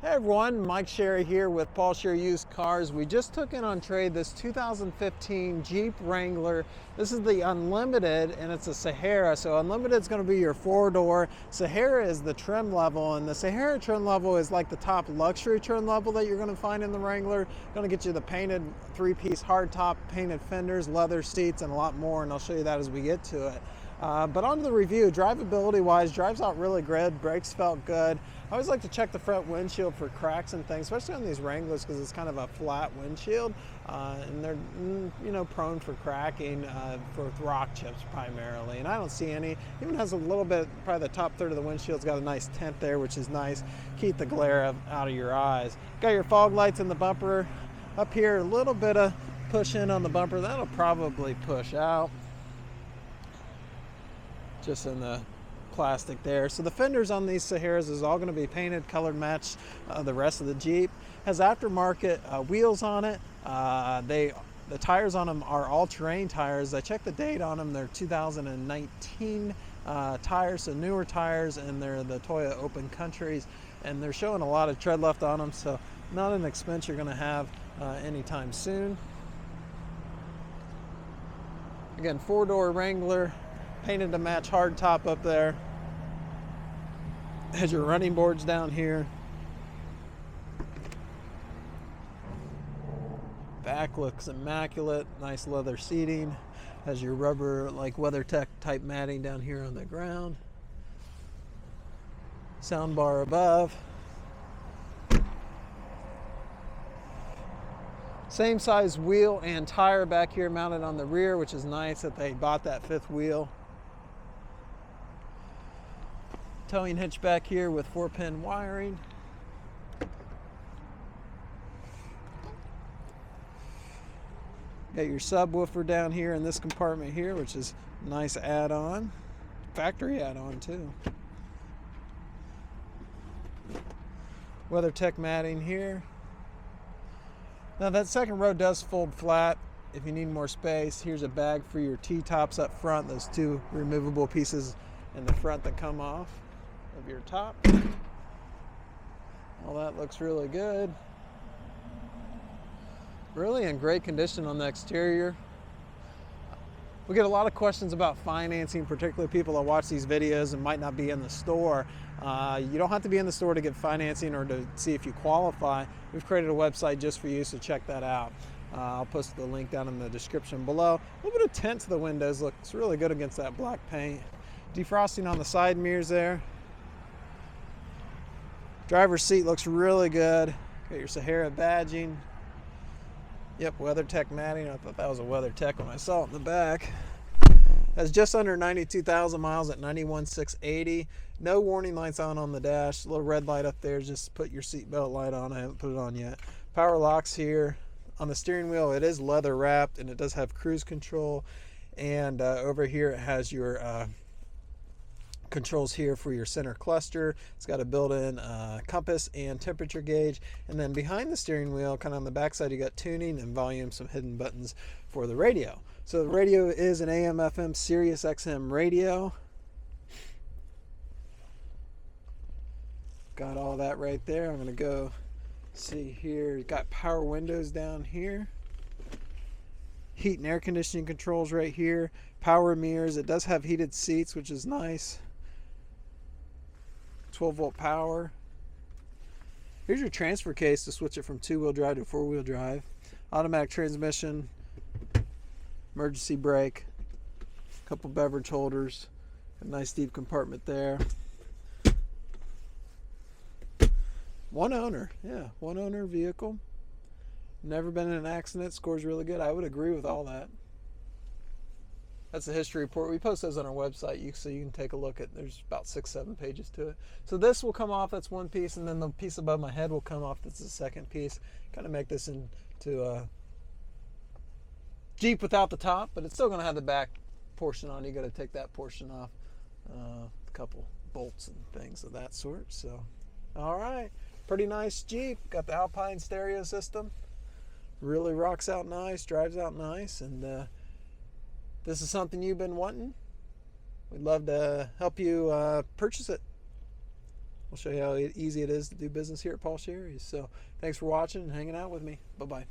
Hey everyone, Mike Sherry here with Paul Sherry Used Cars. We just took in on trade this 2015 Jeep Wrangler. This is the Unlimited and it's a Sahara. So Unlimited is going to be your four-door. Sahara is the trim level, and the Sahara trim level is like the top luxury trim level that you're going to find in the Wrangler. Going to get you the painted three-piece hardtop, painted fenders, leather seats, and a lot more, and I'll show you that as we get to it. But on to the review. Drivability wise, drives out really good. Brakes felt good. I always like to check the front windshield for cracks and things, especially on these Wranglers because it's kind of a flat windshield, and they're prone for cracking for rock chips primarily. And I don't see any. Even has a little bit, probably the top third of the windshield's got a nice tint there, which is nice. Keep the glare out of your eyes. Got your fog lights in the bumper up here. A little bit of push in on the bumper. That'll probably push out. Just in the plastic there. So the fenders on these Saharas is all going to be painted, colored match the rest of the Jeep. Has aftermarket wheels on it. The tires on them are all-terrain tires. I checked the date on them. They're 2019 tires, so newer tires, and they're the Toyota Open Countries, and they're showing a lot of tread left on them, so not an expense you're going to have anytime soon. Again, four-door Wrangler, painted to match hard top up there. Has your running boards down here. Back looks immaculate. Nice leather seating. Has your rubber like WeatherTech type matting down here on the ground. Sound bar above. Same size wheel and tire back here mounted on the rear, which is nice that they bought that fifth wheel. Towing hitch back here with 4-pin wiring. Got your subwoofer down here in this compartment here, which is a nice add-on. Factory add-on too. WeatherTech matting here. Now that second row does fold flat if you need more space. Here's a bag for your T-tops up front, those two removable pieces in the front that come off of your top. All that looks really good. Really in great condition on the exterior. We get a lot of questions about financing, particularly people that watch these videos and might not be in the store. You don't have to be in the store to get financing or to see if you qualify. We've created a website just for you, so check that out. I'll post the link down in the description below. A little bit of tint to the windows, looks really good against that black paint. Defrosting on the side mirrors there. Driver's seat looks really good. Got your Sahara badging. Yep, WeatherTech matting. I thought that was a WeatherTech when I saw it in the back. Has just under 92,000 miles at 91,680. No warning lights on the dash. A little red light up there. Just put your seatbelt light on. I haven't put it on yet. Power locks here. On the steering wheel, it is leather wrapped, and it does have cruise control. And over here, it has your controls here for your center cluster. It's got a built-in compass and temperature gauge, and then behind the steering wheel, kind of on the back side, you got tuning and volume, some hidden buttons for the radio. So the radio is an AM/FM Sirius XM radio. Got all that right there. I'm going to go see here. You've got power windows down here. Heat and air conditioning controls right here. Power mirrors. It does have heated seats, which is nice. 12-volt power. Here's your transfer case to switch it from two-wheel drive to four-wheel drive. Automatic transmission, emergency brake, a couple beverage holders, a nice deep compartment there. One owner, yeah, one owner vehicle. Never been in an accident, scores really good. I would agree with all that. That's the history report. We post those on our website, so you can take a look at. There's about 6-7 pages to it. So this will come off. That's one piece, and then the piece above my head will come off. That's the second piece. Kind of make this into a Jeep without the top, but it's still going to have the back portion on. You got to take that portion off. A couple bolts and things of that sort. So, all right, pretty nice Jeep. Got the Alpine stereo system. Really rocks out nice, drives out nice, and this is something you've been wanting. We'd love to help you purchase it. we'll show you how easy it is to do business here at Paul Sherry's. So thanks for watching and hanging out with me. Bye-bye.